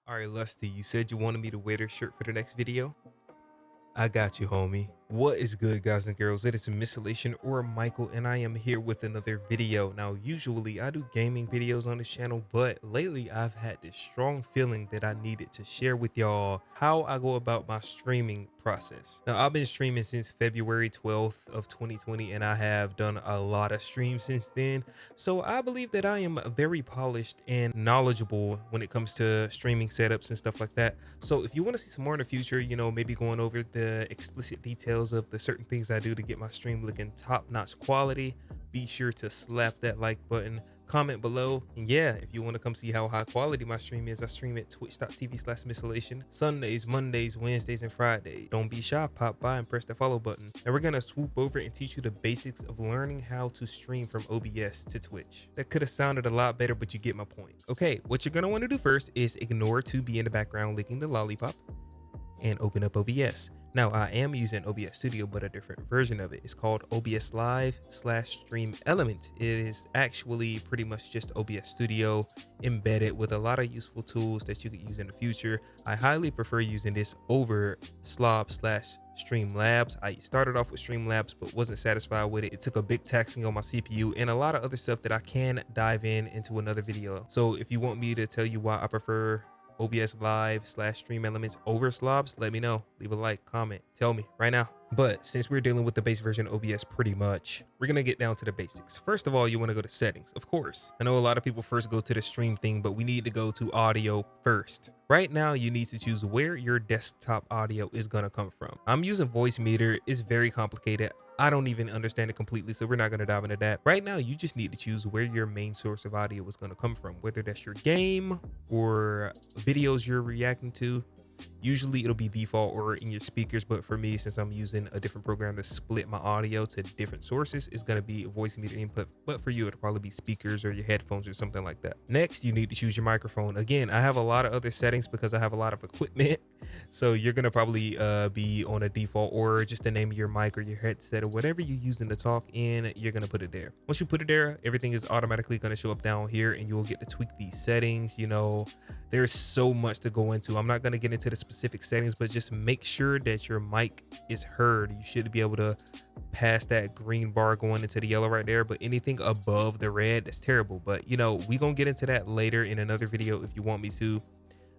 All right, Lusty, you said you wanted me to wear this shirt for the next video. I got you, homie. What is good, guys and girls? It is Missylation or Michael, and I am here with another video. Now, usually I do gaming videos on this channel, but lately I've had this strong feeling that I needed to share with y'all how I go about my streaming process. Now, I've been streaming since February 12th of 2020, and I have done a lot of streams since then. So I believe that I am very polished and knowledgeable when it comes to streaming setups and stuff like that. So if you want to see some more in the future, you know, maybe going over the explicit details of the certain things I do to get my stream looking top-notch quality, be sure to slap that like button, comment below, and yeah, if you want to come see how high quality my stream is, I stream at twitch.tv/Missylation Sundays, Mondays, Wednesdays, and Fridays. Don't be shy, pop by and press the follow button. And we're gonna swoop over and teach you the basics of learning how to stream from OBS to Twitch. That could have sounded a lot better, but you get my point. Okay, what you're gonna want to do first is ignore 2B in the background licking the lollipop and open up OBS. Now, I am using OBS Studio, but a different version of it. It's called OBS Live/Stream Element. It is actually pretty much just OBS Studio embedded with a lot of useful tools that you could use in the future. I highly prefer using this over Slob/Streamlabs. I started off with Streamlabs, but wasn't satisfied with it. It took a big taxing on my CPU and a lot of other stuff that I can dive into another video. So if you want me to tell you why I prefer OBS Live/Stream Elements over Slobs, let me know. Leave a like, comment, tell me right now. But since we're dealing with the base version of OBS pretty much, we're gonna get down to the basics. First of all, you wanna go to settings, of course. I know a lot of people first go to the stream thing, but we need to go to audio first. Right now, you need to choose where your desktop audio is gonna come from. I'm using Voicemeeter. It's very complicated. I don't even understand it completely, so we're not going to dive into that. Right now, you just need to choose where your main source of audio is going to come from, whether that's your game or videos you're reacting to. Usually it'll be default or in your speakers, but for me, since I'm using a different program to split my audio to different sources, it's going to be a Voicemeeter input, but for you it'll probably be speakers or your headphones or something like that. Next, you need to choose your microphone. Again, I have a lot of other settings because I have a lot of equipment, so you're going to probably be on a default or just the name of your mic or your headset or whatever you're using to talk in, you're going to put it there. Once you put it there, everything is automatically going to show up down here and you'll get to tweak these settings. You know, there's so much to go into. I'm not going to get into the specific settings, but just make sure that your mic is heard. You should be able to pass that green bar going into the yellow right there, but anything above the red, that's terrible. But you know, we gonna get into that later in another video if you want me to.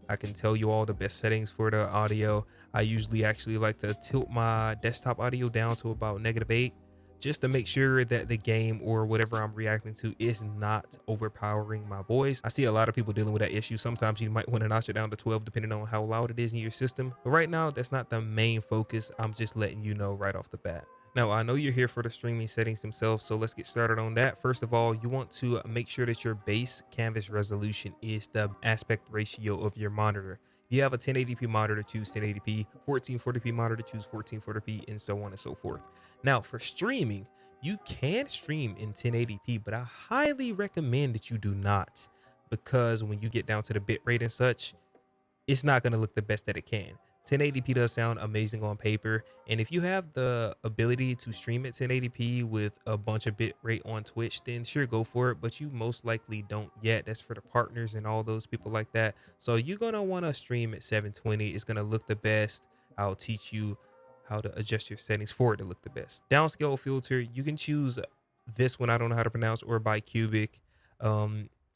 I can tell you all the best settings for the audio. I usually actually like to tilt my desktop audio down to about -8 just to make sure that the game or whatever I'm reacting to is not overpowering my voice. I see a lot of people dealing with that issue. Sometimes you might want to notch it down to 12 depending on how loud it is in your system. But right now, that's not the main focus. I'm just letting you know right off the bat. Now, I know you're here for the streaming settings themselves, so let's get started on that. First of all, you want to make sure that your base canvas resolution is the aspect ratio of your monitor. If you have a 1080p monitor, choose 1080p, 1440p monitor, choose 1440p, and so on and so forth. Now, for streaming, you can stream in 1080p, but I highly recommend that you do not, because when you get down to the bitrate and such, it's not going to look the best that it can. 1080p does sound amazing on paper, and if you have the ability to stream at 1080p with a bunch of bitrate on Twitch, then sure, go for it, but you most likely don't yet. That's for the partners and all those people like that. So you're going to want to stream at 720. It's going to look the best. I'll teach you how to adjust your settings for it to look the best. Downscale filter, you can choose this one, I don't know how to pronounce, or bicubic.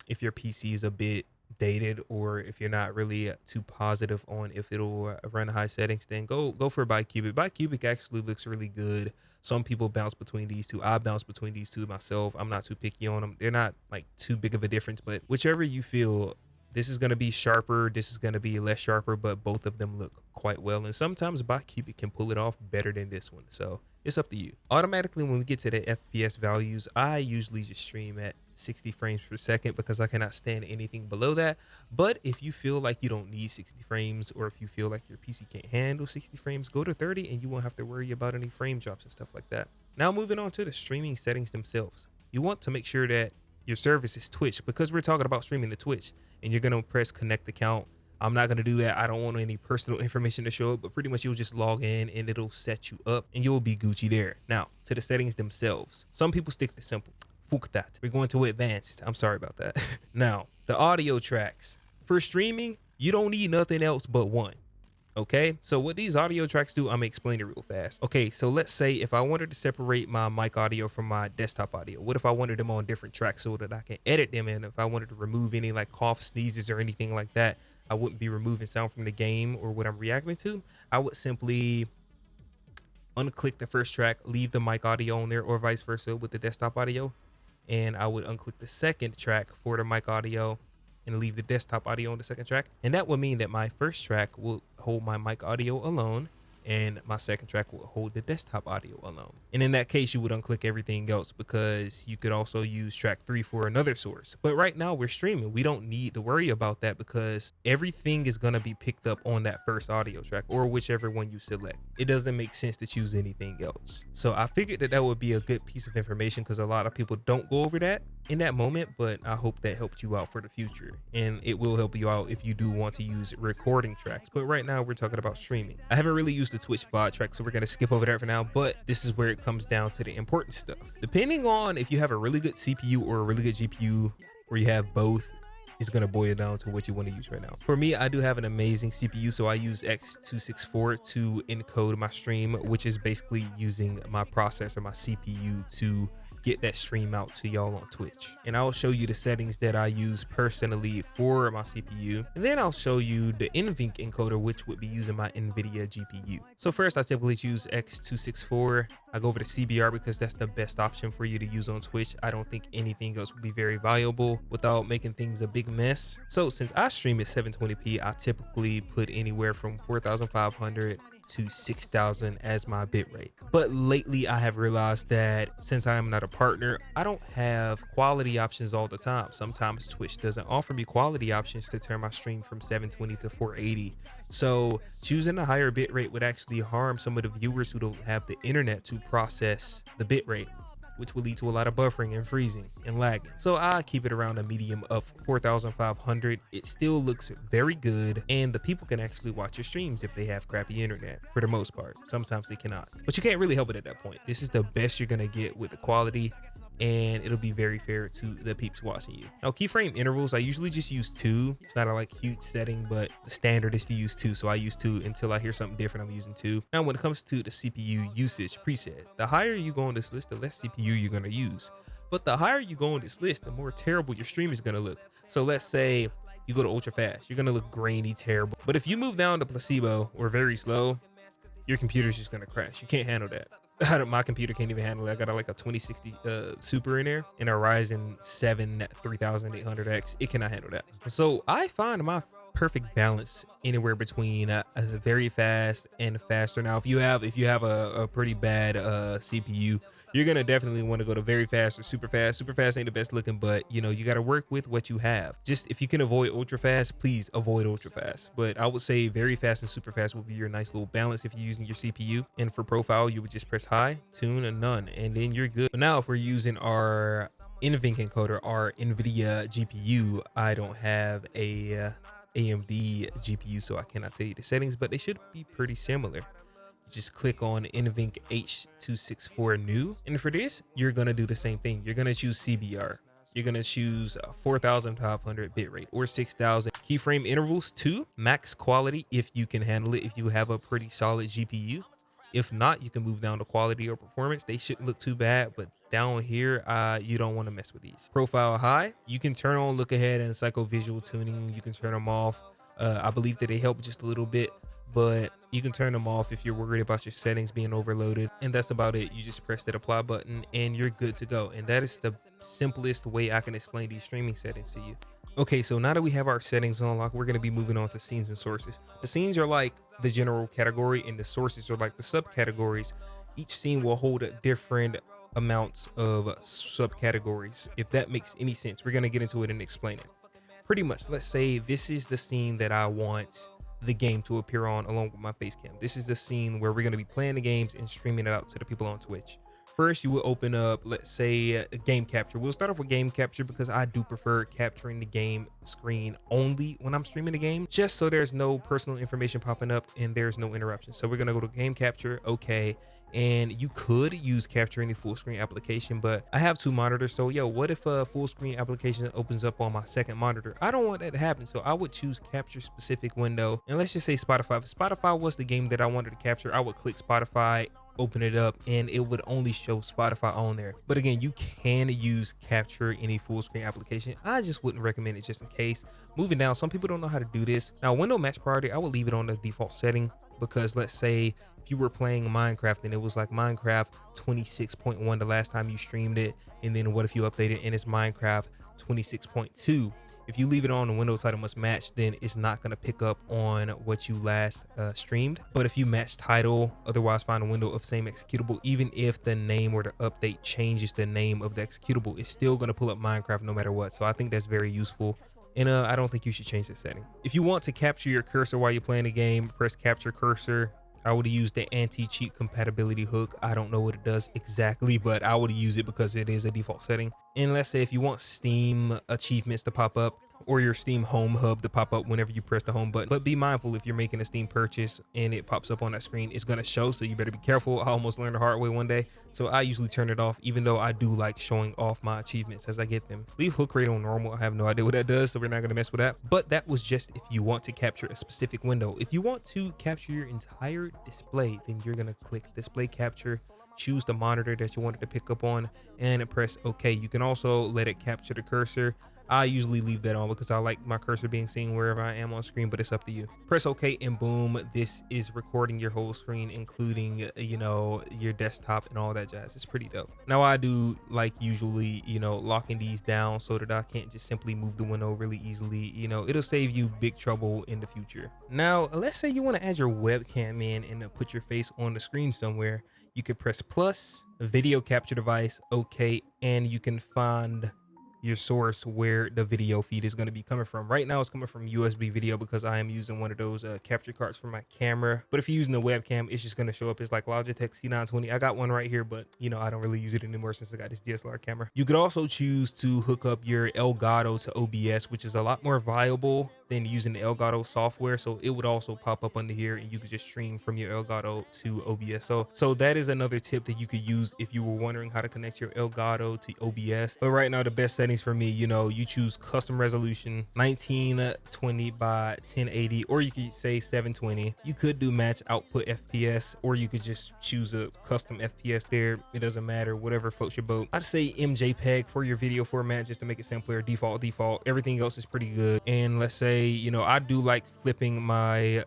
If your PC is a bit dated or if you're not really too positive on if it'll run high settings, then go for bicubic. Bicubic actually looks really good. Some people bounce between these two. I bounce between these two myself. I'm not too picky on them. They're not like too big of a difference, but whichever you feel. This is going to be sharper, this is going to be less sharper, but both of them look quite well. And sometimes bicubic can pull it off better than this one. So it's up to you. Automatically, when we get to the FPS values, I usually just stream at 60 frames per second because I cannot stand anything below that. But if you feel like you don't need 60 frames, or if you feel like your PC can't handle 60 frames, go to 30 and you won't have to worry about any frame drops and stuff like that. Now moving on to the streaming settings themselves. You want to make sure that your service is Twitch, because we're talking about streaming to Twitch, and you're going to press connect account. I'm not going to do that. I don't want any personal information to show up, but pretty much you'll just log in and it'll set you up and you'll be Gucci there. Now to the settings themselves. Some people stick to simple. Fuck that. We're going to advanced. I'm sorry about that. Now the audio tracks for streaming, You don't need nothing else but one. Okay, so what these audio tracks do, I'm gonna explain it real fast. Okay, so let's say if I wanted to separate my mic audio from my desktop audio, what if I wanted them on different tracks so that I can edit them? And if I wanted to remove any like cough, sneezes, or anything like that, I wouldn't be removing sound from the game or what I'm reacting to. I would simply unclick the first track, leave the mic audio on there, or vice versa with the desktop audio, and I would unclick the second track for the mic audio and leave the desktop audio on the second track. And that would mean that my first track will hold my mic audio alone and my second track will hold the desktop audio alone. And in that case, you would unclick everything else because you could also use track 3 for another source. But right now we're streaming. We don't need to worry about that because everything is going to be picked up on that first audio track or whichever one you select. It doesn't make sense to choose anything else. So I figured that that would be a good piece of information because a lot of people don't go over that in that moment, but I hope that helped you out for the future, and it will help you out if you do want to use recording tracks. But right now we're talking about streaming. I haven't really used the Twitch VOD track, so we're going to skip over that for now, but this is where it comes down to the important stuff. Depending on if you have a really good CPU or a really good GPU, or you have both, it's going to boil down to what you want to use right now. For me, I do have an amazing CPU, so I use X264 to encode my stream, which is basically using my processor, my CPU, to get that stream out to y'all on Twitch. And I'll show you the settings that I use personally for my CPU, and then I'll show you the NVENC encoder, which would be using my NVIDIA GPU. So first, I typically use X264. I go over to CBR because that's the best option for you to use on Twitch. I don't think anything else would be very viable without making things a big mess. So since I stream at 720p, I typically put anywhere from 4,500 to 6,000 as my bitrate. But lately I have realized that since I am not a partner, I don't have quality options all the time. Sometimes Twitch doesn't offer me quality options to turn my stream from 720 to 480. So choosing a higher bitrate would actually harm some of the viewers who don't have the internet to process the bitrate, which will lead to a lot of buffering and freezing and lagging. So I keep it around a medium of 4,500. It still looks very good, and the people can actually watch your streams if they have crappy internet for the most part. Sometimes they cannot, but you can't really help it at that point. This is the best you're gonna get with the quality, and it'll be very fair to the peeps watching you. Now, keyframe intervals, I usually just use 2. It's not a like huge setting, but the standard is to use 2. So I use 2 until I hear something different. I'm using 2. Now, when it comes to the CPU usage preset, the higher you go on this list, the less CPU you're gonna use. But the higher you go on this list, the more terrible your stream is gonna look. So let's say you go to ultra fast, you're gonna look grainy, terrible. But if you move down to placebo or very slow, your computer's just gonna crash. You can't handle that. My computer can't even handle it. I got like a 2060 Super in there and a Ryzen 7 3800X. It cannot handle that. So I find my perfect balance anywhere between very fast and faster. Now, if you have a pretty bad CPU, you're gonna definitely want to go to very fast or super fast. Super fast ain't the best looking, but you know, you got to work with what you have. Just if you can avoid ultra fast, please avoid ultra fast. But I would say very fast and super fast would be your nice little balance if you're using your CPU. And for profile, you would just press high, tune, and none, and then you're good. But now if we're using our NVENC encoder, our NVIDIA GPU, I don't have a AMD GPU, so I cannot tell you the settings, but they should be pretty similar. Just click on NVENC H264 new, and for this you're gonna do the same thing. You're gonna choose CBR. You're gonna choose 4,500 bitrate or 6,000. Keyframe intervals 2, max quality if you can handle it, if you have a pretty solid GPU. If not, you can move down to quality or performance. They shouldn't look too bad, but down here you don't want to mess with these. Profile high, you can turn on look ahead and psycho visual tuning. You can turn them off. I believe that they help just a little bit, but you can turn them off if you're worried about your settings being overloaded. And that's about it. You just press that apply button and you're good to go. And that is the simplest way I can explain these streaming settings to you. Okay, so now that we have our settings unlocked, we're going to be moving on to scenes and sources. The scenes are like the general category and the sources are like the subcategories. Each scene will hold different amounts of subcategories. If that makes any sense, we're going to get into it and explain it. Pretty much, let's say this is the scene that I want the game to appear on along with my face cam. This is the scene where we're going to be playing the games and streaming it out to the people on Twitch. first you will open up, let's say, game capture. We'll start off with game capture because I do prefer capturing the game screen only when I'm streaming the game, just so there's no personal information popping up and there's no interruption. So we're gonna go to game capture. Okay. And you could use capturing the full screen application, but I have 2 monitors. So yo, what if a full screen application opens up on my second monitor? I don't want that to happen. So I would choose capture specific window. And let's just say Spotify. If Spotify was the game that I wanted to capture, I would click Spotify, open it up, and it would only show Spotify on there. But again, you can use capture any full screen application. I just wouldn't recommend it just in case. Moving down, some people don't know how to do this. Now, window match priority, I would leave it on the default setting, because let's say if you were playing Minecraft and it was like Minecraft 26.1 the last time you streamed it, and then what if you update it and it's Minecraft 26.2? If you leave it on, the window title must match, then it's not going to pick up on what you last streamed. But if you match title, otherwise find a window of same executable, even if the name or the update changes the name of the executable, it's still going to pull up Minecraft no matter what. So I think that's very useful. And I don't think you should change the setting. If you want to capture your cursor while you're playing the game, press capture cursor. I would use the anti-cheat compatibility hook. I don't know what it does exactly, but I would use it because it is a default setting. And let's say if you want Steam achievements to pop up, or your Steam home hub to pop up whenever you press the home button. But be mindful, if you're making a Steam purchase and it pops up on that screen, it's gonna show, so you better be careful. I almost learned the hard way one day, so I usually turn it off, even though I do like showing off my achievements as I get them. Leave hook rate on normal. I have no idea what that does, so we're not gonna mess with that. But that was just if you want to capture a specific window. If you want to capture your entire display, then you're gonna click display capture, choose the monitor that you wanted to pick up on, and press OK. You can also let it capture the cursor. I usually leave that on because I like my cursor being seen wherever I am on screen, but it's up to you. Press OK and boom, this is recording your whole screen, including, you know, your desktop and all that jazz. It's pretty dope. Now I do like usually, you know, locking these down so that I can't just simply move the window really easily. You know, it'll save you big trouble in the future. Now, let's say you want to add your webcam in and put your face on the screen somewhere. You could press plus, video capture device, OK, and you can find your source where the video feed is going to be coming from. Right now it's coming from USB video because I am using one of those capture cards for my camera. But if you're using a webcam, it's just going to show up as like Logitech C920. I got one right here, but you know, I don't really use it anymore since I got this DSLR camera. You could also choose to hook up your Elgato to OBS, which is a lot more viable than using the Elgato software. So it would also pop up under here and you could just stream from your Elgato to OBS. So that is another tip that you could use if you were wondering how to connect your Elgato to OBS. But right now the best settings for me, you know, you choose custom resolution 1920 by 1080, or you could say 720. You could do match output FPS, or you could just choose a custom FPS there. It doesn't matter, whatever floats your boat. I'd say MJPEG for your video format just to make it simpler. Default. Everything else is pretty good. And let's say, you know, I do like flipping my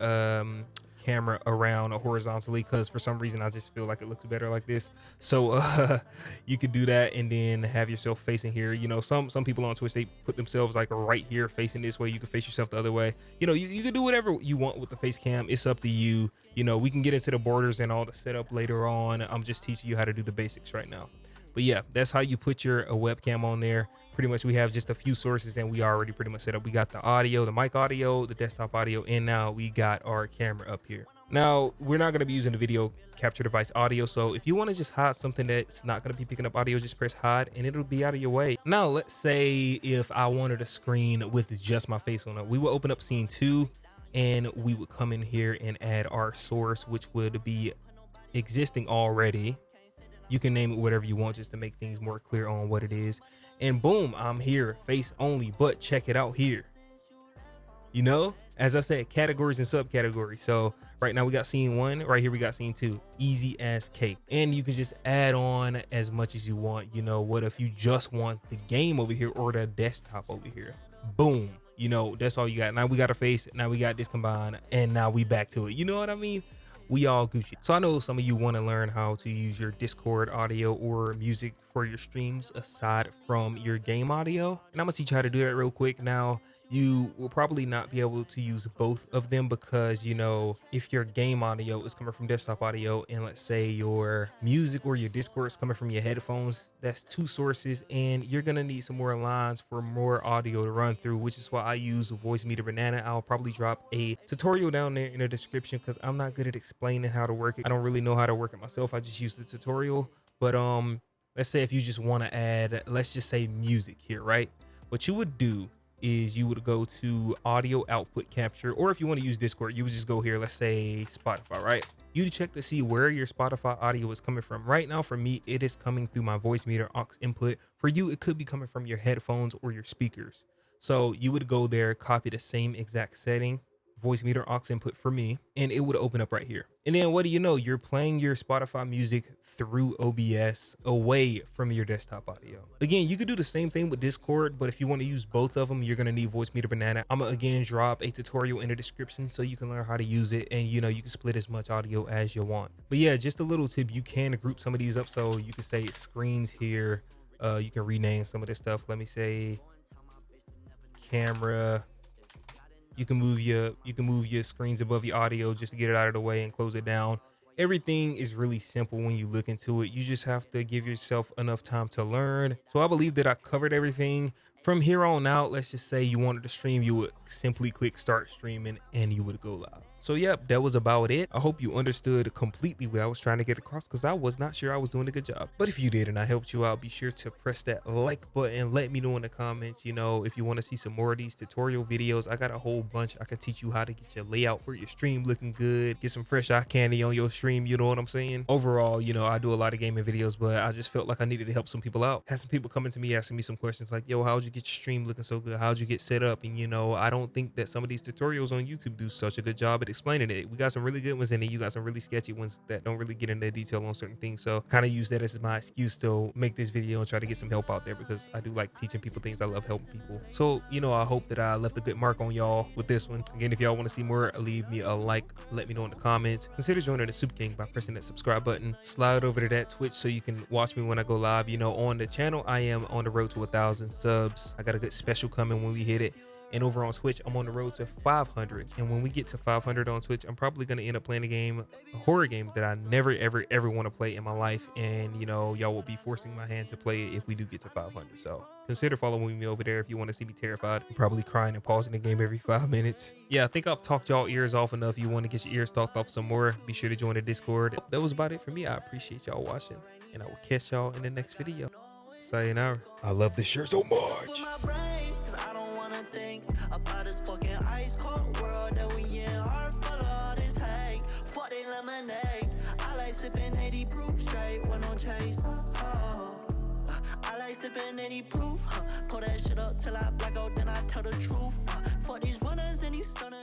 camera around horizontally because for some reason I just feel like it looks better like this. So you could do that and then have yourself facing here. You know, some people on Twitch, they put themselves like right here facing this way. You can face yourself the other way. You know, you can do whatever you want with the face cam. It's up to you. You know, we can get into the borders and all the setup later on. I'm just teaching you how to do the basics right now. But yeah, that's how you put your webcam on there. Pretty much we have just a few sources and we already pretty much set up. We got the audio, the mic audio, the desktop audio, and now we got our camera up here. Now, we're not going to be using the video capture device audio. So if you want to just hide something that's not going to be picking up audio, just press hide and it'll be out of your way. Now, let's say if I wanted a screen with just my face on it, we will open up scene 2 and we would come in here and add our source, which would be existing already. You can name it whatever you want just to make things more clear on what it is. And boom, I'm here, face only, but check it out here. You know, as I said, categories and subcategories. So right now we got scene 1, right here we got scene 2, easy as cake. And you can just add on as much as you want. You know, what if you just want the game over here or the desktop over here? Boom, you know, that's all you got. Now we got a face, now we got this combined, and now we back to it. You know what I mean? We all Gucci. So I know some of you want to learn how to use your Discord audio or music for your streams aside from your game audio, and I'm gonna teach you how to do that real quick. Now, you will probably not be able to use both of them because, you know, if your game audio is coming from desktop audio and let's say your music or your Discord is coming from your headphones, that's 2 sources and you're gonna need some more lines for more audio to run through, which is why I use Voice Meter Banana. I'll probably drop a tutorial down there in the description because I'm not good at explaining how to work it. I don't really know how to work it myself. I just use the tutorial. But let's say if you just want to add, let's just say music here, right? What you would do is you would go to audio output capture, or if you want to use Discord, you would just go here, let's say Spotify, right? You check to see where your Spotify audio is coming from. Right now, for me, it is coming through my voice meter aux input. For you, it could be coming from your headphones or your speakers. So you would go there, copy the same exact setting, voice meter aux input for me, and it would open up right here. And then what do you know? You're playing your Spotify music through OBS away from your desktop audio. Again, you could do the same thing with Discord, but if you want to use both of them, you're going to need Voice Meter Banana. I'm going to again drop a tutorial in the description so you can learn how to use it, and you know, you can split as much audio as you want. But yeah, just a little tip, you can group some of these up. So you can say screens here. You can rename some of this stuff. Let me say camera. You can move your screens above your audio just to get it out of the way and close it down. Everything is really simple when you look into it. You just have to give yourself enough time to learn. So I believe that I covered everything. From here on out, let's just say you wanted to stream, you would simply click start streaming and you would go live. So yep, that was about it. I hope you understood completely what I was trying to get across, because I was not sure I was doing a good job. But if you did and I helped you out, be sure to press that like button. Let me know in the comments, you know, if you want to see some more of these tutorial videos. I got a whole bunch. I can teach you how to get your layout for your stream looking good, get some fresh eye candy on your stream, you know what I'm saying? Overall, you know, I do a lot of gaming videos, but I just felt like I needed to help some people out. Had some people coming to me asking me some questions like, yo, how'd you get your stream looking so good? How'd you get set up? And you know, I don't think that some of these tutorials on YouTube do such a good job at explaining it. We got some really good ones, and then you got some really sketchy ones that don't really get into detail on certain things. So kind of use that as my excuse to make this video and try to get some help out there, because I do like teaching people things. I love helping people. So, you know, I hope that I left a good mark on y'all with this one. Again, if y'all want to see more, leave me a like, let me know in the comments. Consider joining the Super King by pressing that subscribe button. Slide over to that Twitch so you can watch me when I go live. You know, on the channel, I am on the road to 1,000 subs. I got a good special coming when we hit it. And over on Twitch, I'm on the road to 500. And when we get to 500 on Twitch, I'm probably going to end up playing a horror game that I never, ever want to play in my life. And, you know, y'all will be forcing my hand to play it if we do get to 500. So consider following me over there if you want to see me terrified. I'm probably crying and pausing the game every 5 minutes. Yeah, I think I've talked y'all ears off enough. You want to get your ears talked off some more, be sure to join the Discord. That was about it for me. I appreciate y'all watching, and I will catch y'all in the next video. Sayonara. I love this shirt so much. About this fucking ice cold world that we in, heart full of all this hate. Fuck they lemonade. I like sipping 80 proof straight when on chase. I like sipping 80 proof. Pull that shit up till I black out, then I tell the truth. Fuck these runners and these stunners.